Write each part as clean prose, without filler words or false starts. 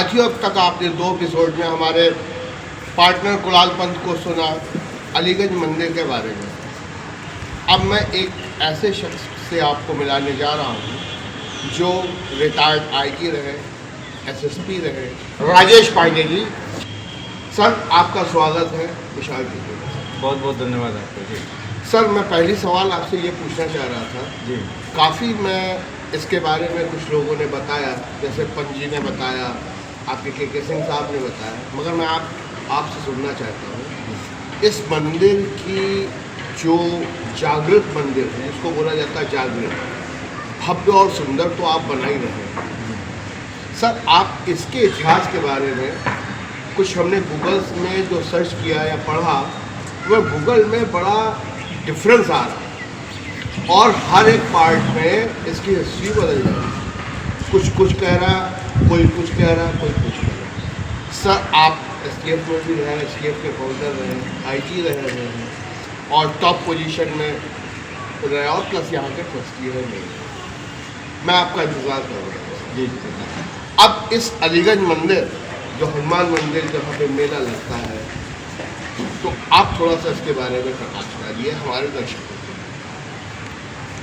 साथियों, अब तक आपने 2 एपिसोड में हमारे पार्टनर कुणाल पंत को सुना अलीगंज मंदिर के बारे में। अब मैं एक ऐसे शख्स से आपको मिलाने जा रहा हूँ जो रिटायर्ड आईजी रहे, एसएसपी रहे, राजेश पांडे जी। सर, आपका स्वागत है विशाल जी। बहुत बहुत धन्यवाद आपका जी। सर, मैं पहली सवाल आपसे ये पूछना चाह रहा था जी। काफ़ी मैं इसके बारे में कुछ लोगों ने बताया, जैसे पंजी ने बताया, आपके के सिंह साहब ने बताया, मगर मैं आपसे सुनना चाहता हूँ इस मंदिर की जो जागृत मंदिर है, इसको बोला जाता है जागृत, भव्य और सुंदर तो आप बना ही रहे हैं। सर, आप इसके इतिहास के बारे में कुछ हमने गूगल्स में जो सर्च किया या पढ़ा, वह गूगल में बड़ा डिफरेंस आ रहा है और हर एक पार्ट में इसकी हिस्ट्री बदल जा रही है। कुछ कह रहा, कोई कुछ कह रहा, कोई कुछ कह रहा। सर, आप एसटीएफ में भी रहे, एसटीएफ के फाउंडर रहे, आईजी रहे हैं और टॉप पोजीशन में रहे और प्लस यहाँ के ट्रस्टी है। मैं आपका इंतज़ार कर रहा हूँ जी। अब इस अलीगंज मंदिर जो हनुमान मंदिर जहाँ पे मेला लगता है, तो आप थोड़ा सा इसके बारे में प्रकाश डालिए हमारे दर्शकों को।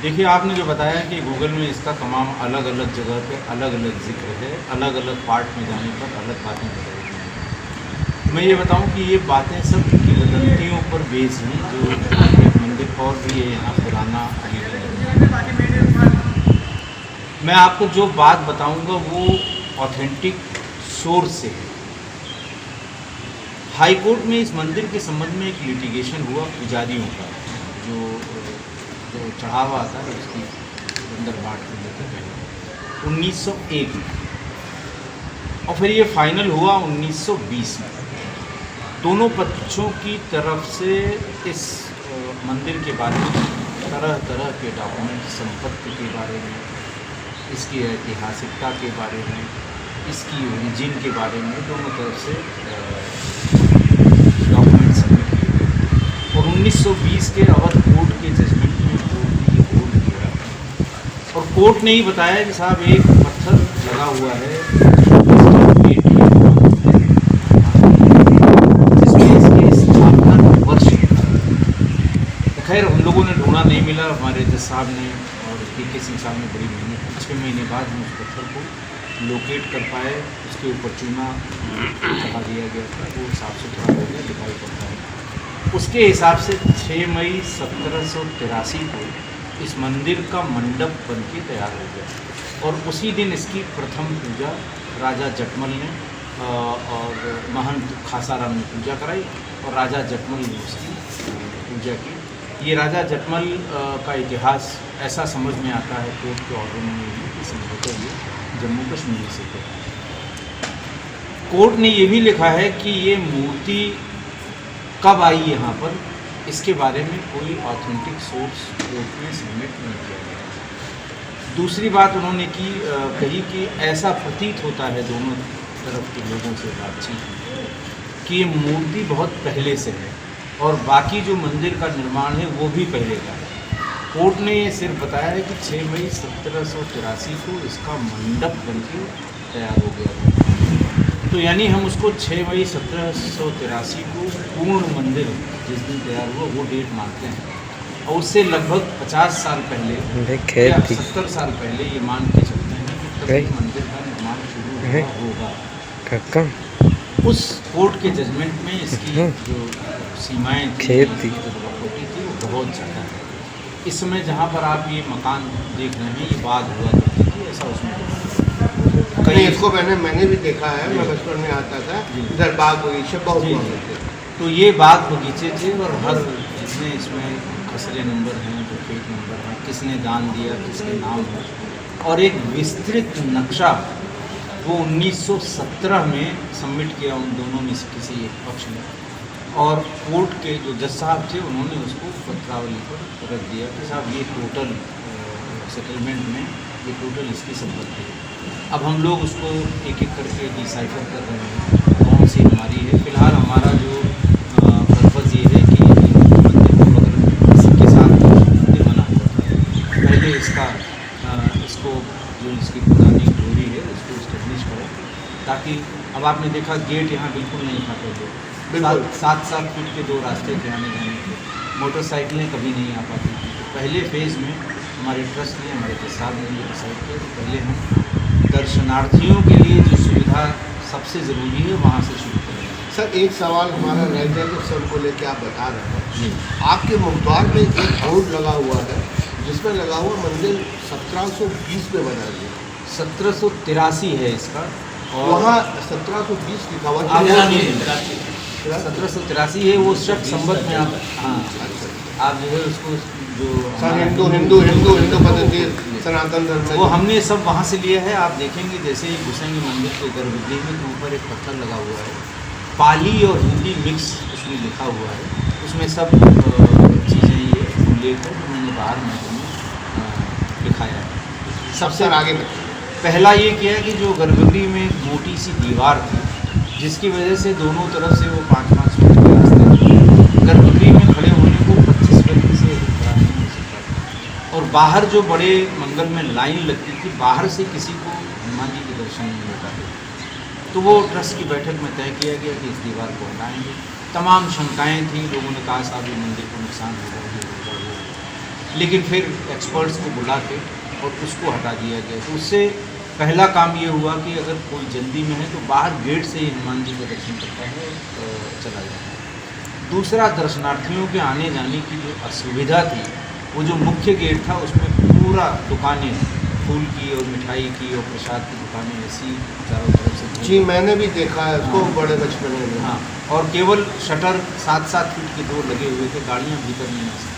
देखिए, आपने जो बताया कि गूगल में इसका तमाम अलग अलग जगह पे अलग अलग जिक्र है, अलग अलग पार्ट में जाने पर अलग बातें बताई गई हैं। मैं ये बताऊं कि ये बातें सब किंवदंतियों पर बेस हैं। जो एक मंदिर और भी है यहाँ पुराना अलीगंज। मैं आपको जो बात बताऊंगा वो ऑथेंटिक सोर्स से है। हाई कोर्ट में इस मंदिर के संबंध में एक लिटिगेशन हुआ पुजारियों का, जो चढ़ावा आता है उसकी अंदर बांट कर देते पहले 1901 में, और फिर ये फाइनल हुआ 1920 में। दोनों पक्षों की तरफ से इस मंदिर के बारे में तरह तरह के डॉक्यूमेंट, संपत्ति के बारे में, इसकी ऐतिहासिकता के बारे में, इसकी ओरिजिन के बारे में दोनों तरफ से डॉक्यूमेंट सबमिट किए। और 1920 के अवध कोर्ट के जजमेंट में कोर्ट ने ये होल्ड किया और कोर्ट ने ही बताया कि साहब एक पत्थर लगा हुआ है जिसमें इसके स्थापना का वर्ष लिखा है। खैर, हम लोगों ने ढूंढा, नहीं मिला। हमारे जज साहब ने और के सिंह साहब ने बड़ी मेहनत, 6 महीने बाद हम उस पत्थर को लोकेट कर पाए। उसके ऊपर चूना चढ़ा दिया गया था, वो साफ सुथरा हो गया, दिखाई पड़ता है। उसके हिसाब से 6 मई 1783 को इस मंदिर का मंडप बन के तैयार हो गया और उसी दिन इसकी प्रथम पूजा राजा जटमल ने और महंत खासाराम ने पूजा कराई और राजा जटमल ने उसकी पूजा की। ये राजा जटमल का इतिहास ऐसा समझ में आता है कोर्ट के ऑर्डर में नहीं कि संभवतः ये जम्मू कश्मीर से थे। कोर्ट ने ये भी लिखा है कि ये मूर्ति कब आई यहाँ पर, इसके बारे में कोई ऑथेंटिक सोर्स कोर्ट में सबमिट नहीं किया गया। दूसरी बात उन्होंने कही कि ऐसा प्रतीत होता है दोनों तरफ के लोगों से बातचीत कि ये मूर्ति बहुत पहले से है और बाकी जो मंदिर का निर्माण है वो भी पहले का है। कोर्ट ने ये सिर्फ बताया है कि 6 मई 1783 को इसका मंडप बनके तैयार हो गया था। तो यानी हम उसको 6 मई 1783 को पूर्ण मंदिर जिस दिन तैयार हुआ वो डेट मानते हैं और उससे लगभग 50 साल पहले या 70 साल पहले ये मान के चलते हैं कि तब मंदिर का निर्माण शुरू होगा। उस कोर्ट के जजमेंट में इसकी जो सीमाएँ थी, प्रॉपर्टी थी, वो बहुत ज़्यादा है। इस समय जहाँ पर आप ये मकान देख रहे हैं, ये बात हुआ करती थी, ऐसा उसमें कहीं इसको मैंने भी देखा है। मैं बचपन में आता था, इधर बाग बगीचे बहुत थे। तो ये बाग बगीचे थे और हर जिसने इसमें खसरे नंबर हैं, जो पेट नंबर हैं, किसने दान दिया, किसके नाम है, और एक विस्तृत नक्शा वो 1917 में सबमिट किया उन दोनों में से किसी एक पक्ष ने, और कोर्ट के जो जज साहब थे उन्होंने उसको पत्रावली पर रख दिया कि साहब ये टोटल सेटलमेंट में ये टोटल इसकी संपत्ति है। अब हम लोग उसको एक एक करके डिसाइफर कर रहे हैं कौन सी हमारी है। फिलहाल हमारा जो पर्पज़ ये है कि मंदिर को अगर किसी के साथ मंदिर बना हुआ है, पहले इसको जो इसकी पुरानी ग्लोरी है उसको इस्टेब्लिश करें ताकि कि अब आपने देखा गेट यहाँ बिल्कुल नहीं था पहले, बिल्कुल। 7-7 फीट के 2 रास्ते थे आने जाने के, मोटरसाइकिलें कभी नहीं आ पाती थी। तो पहले फेज़ में हमारे ट्रस्ट ने, हमारे प्रसाद ने ये डिसाइड किया कि पहले हम दर्शनार्थियों के लिए जो सुविधा सबसे ज़रूरी है वहाँ से शुरू करेंगे। सर एक सवाल हमारा रह गया जो सर को लेके आप बता रहे हैं, जी, आपके मुखद्वार में एक बोर्ड लगा हुआ है जिसमें लगा हुआ मंदिर 1720 में बना गया, 1783 है इसका, और वहाँ 1720 लिखा हुआ आप है। जानिए, 1783 है वो शक संबत में आप, हाँ, आप जो है उसको जो सर हमारा हिंदू पद्धति सनातन धर्म वो में हमने सब वहाँ से लिया है। आप देखेंगे जैसे ही घुसेंगे मंदिर के गर्भगृह में तो ऊपर एक पत्थर लगा हुआ है, पाली और हिंदी मिक्स उसमें लिखा हुआ है, उसमें सब चीज़ें ये उल्लेख है जो मैंने बाहर मंदिर में लिखाया है। सबसे आगे बढ़िए। पहला ये किया है कि जो गर्भगृह में एक मोटी सी दीवार थी जिसकी वजह से दोनों तरफ से वो 5-5 फीट के रास्ते गर्भगृह में खड़े होने को 25 व्यक्ति से खड़ा नहीं हो सकता था, और बाहर जो बड़े मंगल में लाइन लगती थी बाहर से किसी को हनुमान जी के दर्शन नहीं होता था। तो वो ट्रस्ट की बैठक में तय किया गया कि इस दीवार को हटाएंगे। तमाम शंकाएँ थी, लोगों ने कहा साहब ये मंदिर को नुकसान होगा, ये होगा, वो होगा, लेकिन फिर एक्सपर्ट्स को बुला के और उसको हटा दिया गया। तो उससे पहला काम ये हुआ कि अगर कोई जल्दी में है तो बाहर गेट से ही हनुमान जी का दर्शन करता है और चला जाता है। दूसरा, दर्शनार्थियों के आने जाने की जो असुविधा थी, वो जो मुख्य गेट था उसमें पूरा दुकानें, फूल की और मिठाई की और प्रसाद की दुकानें ऐसी चारों तरफ से जी मैंने भी देखा है उसको, हाँ। बड़े बचपन में। हाँ, और केवल शटर 7-7 फीट के 2 लगे हुए थे, गाड़ियाँ भीतर नहीं आ सकती,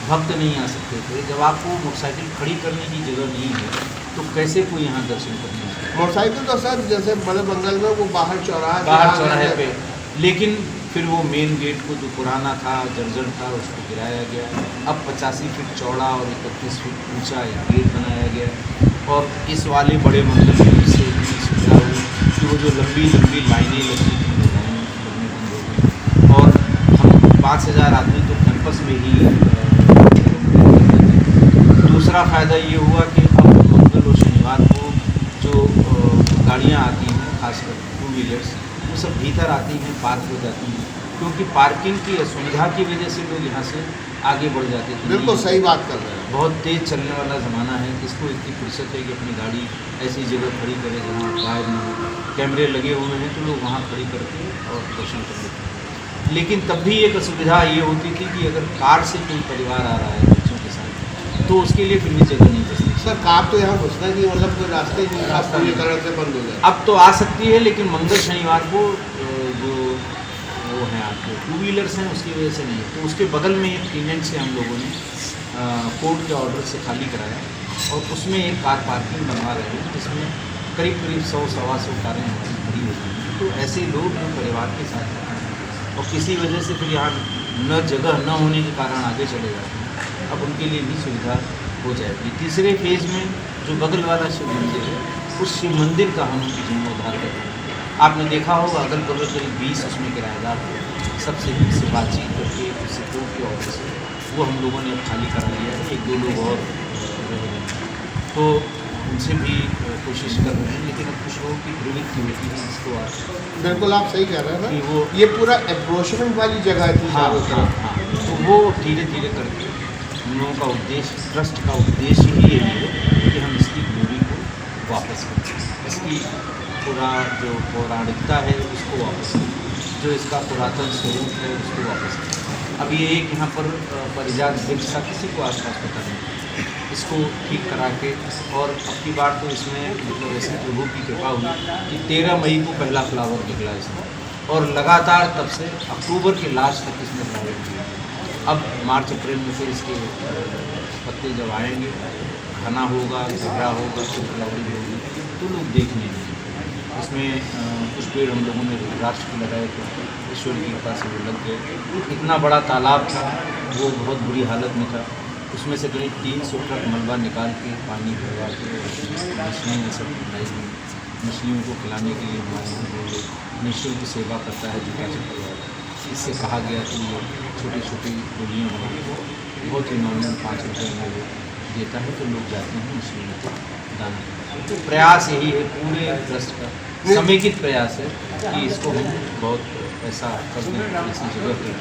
भक्त नहीं आ सकते थे। जब आपको मोटरसाइकिल खड़ी करने की जगह नहीं है तो कैसे कोई यहाँ दर्शन करने आता है? मोटरसाइकिल तो सर जैसे बड़े बंगल में वो बाहर चौराहे पे, लेकिन फिर वो मेन गेट को जो पुराना था, जर्जर था, उसको गिराया गया। अब 85 फीट चौड़ा और 31 फीट ऊंचा एक गेट बनाया गया, और इस वाले बड़े मंदिर में से इतनी सुविधा हुई कि वो जो लंबी लंबी लाइनें लगती थी वो लाइनें लगनी बंद हो गई, और हम 5000 आदमी तो कैंपस में ही दूसरा फ़ायदा ये हुआ कि अब मंगल और शनिवार को जो गाड़ियाँ आती हैं, खासकर 2 व्हीलर्स, वो सब भीतर आती हैं, पार्क हो जाती हैं, क्योंकि पार्किंग की असुविधा की वजह से लोग यहाँ से आगे बढ़ जाते थे। बिल्कुल सही बात कर रहे हैं। बहुत तेज़ चलने वाला ज़माना है, किसको इतनी फुर्सत है कि अपनी गाड़ी ऐसी जगह खड़ी करे जहाँ गायब न हो। कैमरे लगे हुए हैं तो लोग वहाँ खड़ी करके और दर्शन कर लेते हैं। लेकिन तब भी एक असुविधा ये होती थी कि अगर कार से कोई परिवार आ रहा है बच्चों के साथ तो उसके लिए फिर भी जगह नहीं बचती। सर कार तो यहाँ घुसना नहीं, मतलब कोई रास्ते ही नहीं, रास्ता पूरी तरह से बंद हो जाए। अब तो आ सकती है, लेकिन मंगल शनिवार को जो वो हैं आपके 2 व्हीलर्स हैं उसकी वजह से नहीं। तो उसके बगल में एक टेनेंट से हम लोगों ने कोर्ट के ऑर्डर से खाली कराया और उसमें एक कार पार्किंग बनवा रहे हैं जिसमें करीब 100-125 कारें हमारी खड़ी होती हैं। तो ऐसे लोग जो परिवार के साथ रहते हैं और किसी वजह से फिर यहाँ न जगह न होने के कारण आगे चले जाते हैं, अब उनके लिए भी सुविधा हो जाएगी। तीसरे फेज़ में जो बगल वाला शिव मंदिर है, उस शिव मंदिर का हम जीर्णोद्धार कर रहे हैं। आपने देखा होगा अगल बगल करीब 20 उसमें किराएदार थे, सबसे से बातचीत करके उससे कोर्ट के ऑर्डर से वो हम लोगों ने अब खाली करा लिया है। 1-2 लोग और रह गए, तो उनसे भी कोशिश कर रहे हैं, लेकिन अब कुछ लोगों की प्रवृत्ति होती है जिसको आप बिल्कुल आप सही कह रहे हैं कि ना, वो ये पूरा अप्रोचमेंट वाली जगह थी हाँ चारों हाँ तरफ। हाँ, तो वो धीरे धीरे करके हम लोगों का उद्देश्य, ट्रस्ट का उद्देश्य ही यही है कि हम इसकी ग्लोरी को वापस करें, इसकी पूरा जो पौराणिकता है उसको वापस करें, जो इसका पुरातन स्वरूप है उसको वापस करें। अब ये एक यहाँ पर परिजात वृक्ष था, किसी को आसपास पता नहीं, इसको ठीक करा के, और अब की बार तो इसमें मतलब ऐसे प्रभु की कृपा हुई कि 13 मई को पहला फ्लावर निकला इसमें, और लगातार तब से अक्टूबर के लास्ट तक इसमें फ्लावर हुआ। अब मार्च अप्रैल में फिर इसके पत्ते जब आएंगे, घना होगा, गहरा होगा, फिर फ्लावरिंग होगी तो लोग देखने हैं। इसमें कुछ पेड़ हम लोगों ने रुद्राक्ष के लगाए थे, ईश्वर की कृपा से वो लग गए। इतना बड़ा तालाब था, वो बहुत बुरी हालत में था, उसमें से करीब 300 ट्रक मलबा निकाल के पानी भरवा के मछलियाँ सब बनाई हुई, मछलियों को खिलाने के लिए हमारे यहाँ लोग निःशुल्क सेवा करता है जूता चप्पल वाला। इससे कहा गया कि ये छोटी छोटी गोलियाँ बनाई, बहुत ही नॉर्मल 5 रुपये में वो देता है, तो लोग जाते हैं मछलियों को दाना। तो प्रयास यही है पूरे ट्रस्ट का समेकित प्रयास है कि इसको हम बहुत ऐसा कर दें, ऐसी जगह पे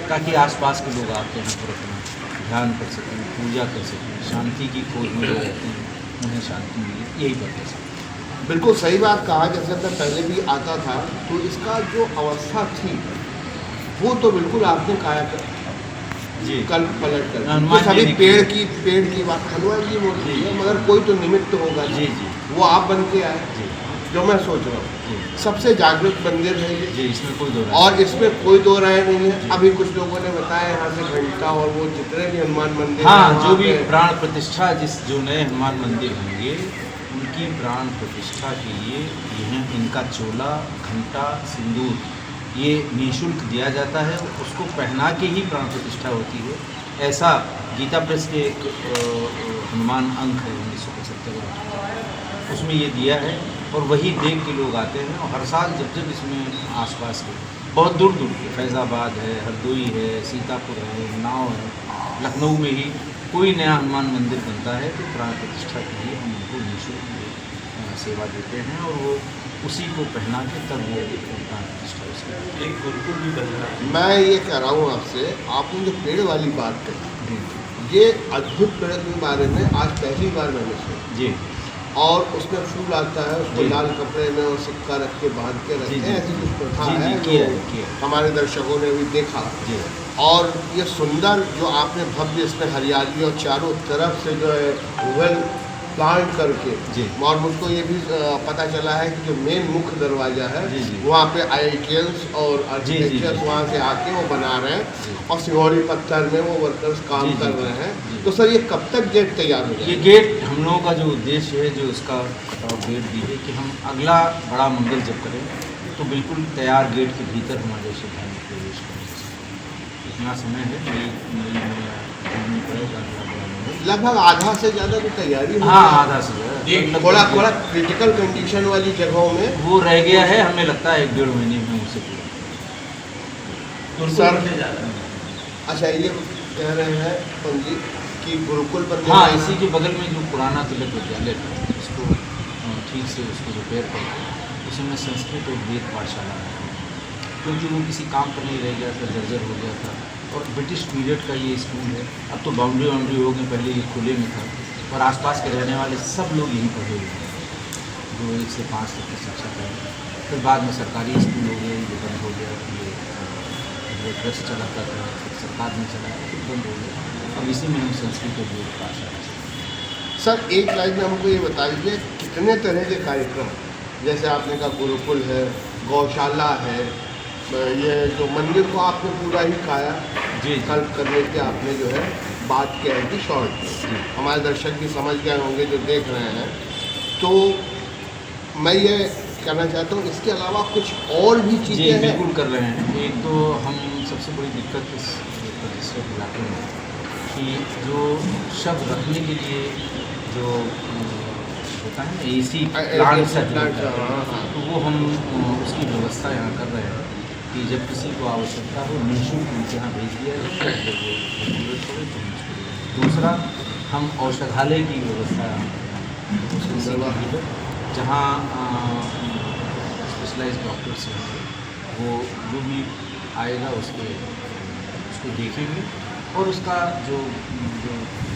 ताकि आसपास के लोग आके यहाँ पर अपना ध्यान कर सकें, पूजा कर सकें, शांति की खोज में जो रहते हैं उन्हें शांति मिले, यही पर्पस है। बिल्कुल सही बात कहा। जैसे मैं पहले भी आता था तो इसका जो अवस्था थी वो तो बिल्कुल आपने काया जी कल पलट कर हनुमान तो सभी जी ने पेड़ की बात हनुमान जी बोल रही है, मगर कोई तो निमित्त होगा जी जी वो आप बन के आए, जी जो मैं सोच रहा हूँ जी सबसे जागृत मंदिर है ये, जी इसमें कोई दो राय और इसमें कोई दो राय नहीं है। अभी कुछ लोगों ने बताया यहाँ से घंटा और वो जितने भी हनुमान मंदिर हाँ, हैं, वहाँ जो भी पे- प्राण प्रतिष्ठा जो नए हनुमान मंदिर होंगे उनकी प्राण प्रतिष्ठा के लिए यह इनका चोला, घंटा, सिंदूर ये निःशुल्क दिया जाता है, उसको पहना के ही प्राण प्रतिष्ठा होती है। ऐसा गीता प्रेस के एक हनुमान अंक है 1975 उसमें ये दिया है और वही देख के लोग आते हैं। और हर साल जब जब इसमें आसपास के बहुत दूर दूर के फैज़ाबाद है, हरदोई है, सीतापुर है, उन्नाव है, लखनऊ में ही कोई नया हनुमान मंदिर बनता है तो प्राण प्रतिष्ठा के लिए हम उनको निःशुल्क सेवा देते हैं और वो उसी को पहना के तब वो प्राण प्रतिष्ठा उसकी। एक गुरुकुल भी बन रहा है। मैं ये कह रहा हूँ आपसे, आपने जो पेड़ वाली बात कही ये अद्भुत पेड़ के बारे में आज पहली बार मैंने सुना। जी और उसमें फूल आता है, उसको जी। लाल कपड़े में और सिक्का रख के बांध के रखते जी, हैं, जी। ऐसी कुछ प्रथा जी, जी, है किया जो है, किया है। हमारे दर्शकों ने भी देखा। जी और ये सुंदर जो आपने भव्य इसमें हरियाली और चारों तरफ से जो है वेल प्लांट करके, जी। और मुझको ये भी पता चला है कि जो मेन मुख्य दरवाज़ा है जी, जी। वहाँ पे IITians और जी, जी, आर्किटेक्चर्स जी। वहाँ से आके वो बना रहे जी। हैं और सिंगौड़ी पत्थर में वो वर्कर्स काम जी, जी, कर जी। रहे हैं। जी। तो सर ये कब तक गेट तैयार हो ये जाएगा? गेट हम लोगों का जो उद्देश्य है, जो इसका कटआउट गेट भी है कि हम अगला बड़ा मंदिर जब करें तो बिल्कुल तैयार गेट के भीतर हमारे श्रद्धालु प्रवेश करें। इतना समय है, मई पड़ेगा अगला बड़ा मंदिर। लगभग आधा से ज़्यादा तो तैयारी हो हाँ, गई। आधा से ज़्यादा। थोड़ा थोड़ा क्रिटिकल कंडीशन वाली जगहों में वो रह गया है, हमें लगता है 1-1.5 महीने में उसे पूरा। गुरुकुल सर- बनने जा रहा है। अच्छा ये कह रहे हैं पंजी कि गुरुकुल बनने हाँ, वाला- इसी के बगल में जो पुराना तिलक विद्यालय था उसको ठीक से उसको रिपेयर करके उसमें संस्कृत और वेद पाठशाला है, क्योंकि वो किसी काम पर नहीं रह गया था, जर्जर हो गया था। और ब्रिटिश पीरियड का ये स्कूल है, अब तो बाउंड्री हो गई, पहले ये खुले में था और आसपास के रहने वाले सब लोग यहीं पढ़े हुए हैं, जो 1 से 5 तक की शिक्षा पढ़े। फिर बाद में सरकारी स्कूल हो गए, ये बंद हो गया, ये ट्रस्ट चलाता था, फिर सरकार ने चलाया, फिर बंद हो गया। अब इसी में हम संस्कृत और वेद पाठशाला से। सर एक लाइन में हमको ये बता दीजिए कितने तरह के कार्यक्रम, जैसे आपने कहा गुरुकुल है, गौशाला है, ये जो मंदिर को आपने पूरा ही काया जी कल्प करने की आपने जो है बात किया है कि शॉर्ट जी। हमारे दर्शक भी समझ गए होंगे जो देख रहे हैं। तो मैं ये कहना चाहता हूँ इसके अलावा कुछ और भी जी चीज़ें हैं? बिल्कुल कर रहे हैं। एक तो हम सबसे बड़ी दिक्कत इस रजिस्टर इलाके में कि जो शब्द रखने के लिए जो होता है ना AC प्लांट सा जो होता है, हाँ, हाँ। तो वो हम उसकी व्यवस्था यहाँ कर रहे हैं कि जब किसी को आवश्यकता हो निःशुल्क उनके यहाँ भेज दिया जाए, जब वो जरूरत पड़े तो हम उसको दें। दूसरा, हम औषधालय की व्यवस्था उसकी सेवा की है, जहाँ स्पेशलाइज्ड डॉक्टर्स हैं, वो जो भी आएगा उसको देखेंगे और उसका जो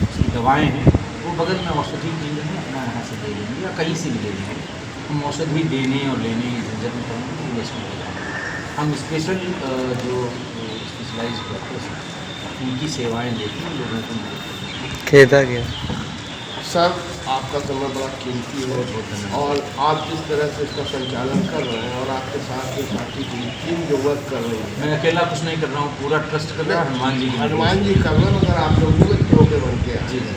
उसकी दवाएं हैं वो बगल में औषधि केंद्र में अपना वहाँ से ले लेंगे या कहीं से भी ले लेंगे। हम औषधि देने और लेने की झंझट में पड़ेंगे, वो इसमें ले जाएंगे। हम स्पेशल जो स्पेशलाइज्ड डॉक्टर्स हैं उनकी सेवाएं लेके लोगों को मदद करेंगे। खेदा गया सर आपका समय बड़ा कीमती है बहुत बहुत धन्यवाद। और आप जिस तरह से इसका संचालन कर रहे हैं और आपके साथ के साथी की टीम जो वर्क कर रही है, मैं अकेला कुछ नहीं कर रहा हूँ, पूरा ट्रस्ट कर रहा है हनुमान जी की। हनुमान जी कर रहे हैं, मगर आप लोग निमित्त होकर बनते हैं जी जी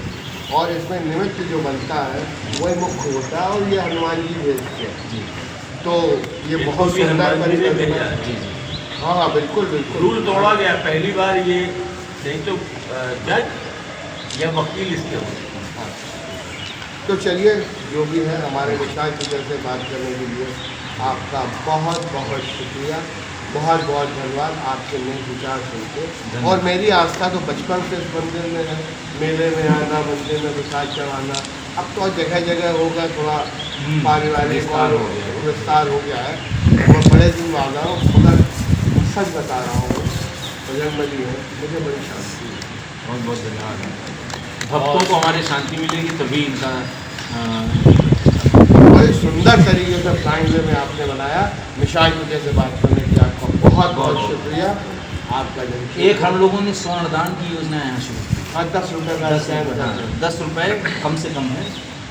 और इसमें निमित्त जो बनता है वही मुख्य होता है और ये हनुमान जी भेजते हैं। जी तो ये इनको बहुत भी सुंदर हनुमान जी ने परिकल्पना भेजा है। है। जी जी हाँ हाँ बिल्कुल बिल्कुल रूल तोड़ा गया पहली बार ये, नहीं तो जज या वकील इसके होते। तो चलिए जो भी है हमारे विशाल टीचर से बात करने के लिए आपका बहुत बहुत शुक्रिया, बहुत बहुत धन्यवाद आपके नए विचार सुनते। धन्यवाद। और मेरी आस्था तो बचपन से इस मंदिर में है, मेले में आना, मंदिर में प्रसाद चढ़ाना। अब तो जगह जगह होगा थोड़ा पारिवारिक विस्तार और हो गया। विस्तार हो गया है। मैं बड़े दिन बाद आया हूँ, मगर सच बता रहा हूँ, बजरंगबली है, मुझे बड़ी शांति है। बहुत बहुत धन्यवाद। भक्तों को हमारी शांति मिलेगी तभी इनका बड़े सुंदर तरीके से फ्लाइंग वे में आपने बनाया। मिशाल को जैसे बात करने की आपका बहुत बहुत शुक्रिया। आपका जब एक हम लोगों ने स्वर्णदान की योजना यहाँ शुरू की। हाँ, 10 रुपये का स्टैंड बता दें। 10 रुपये कम से कम है,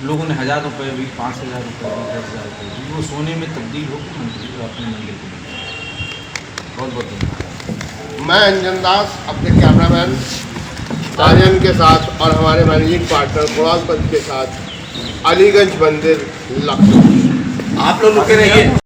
लोगों ने 1000 रुपये भी, 5000 रुपये भी, 10,000 रुपये भी, वो सोने में तब्दील होकर मंदिर अपने मंदिर को मिलेगा। बहुत बहुत धन्यवाद। मैं अंजन दास अपने कैमरामैन आर्यन के साथ और हमारे मैनेजिंग पार्टनर गुणाल पंत के साथ अलीगंज मंदिर लखनऊ। आप लोग रुके रहिए।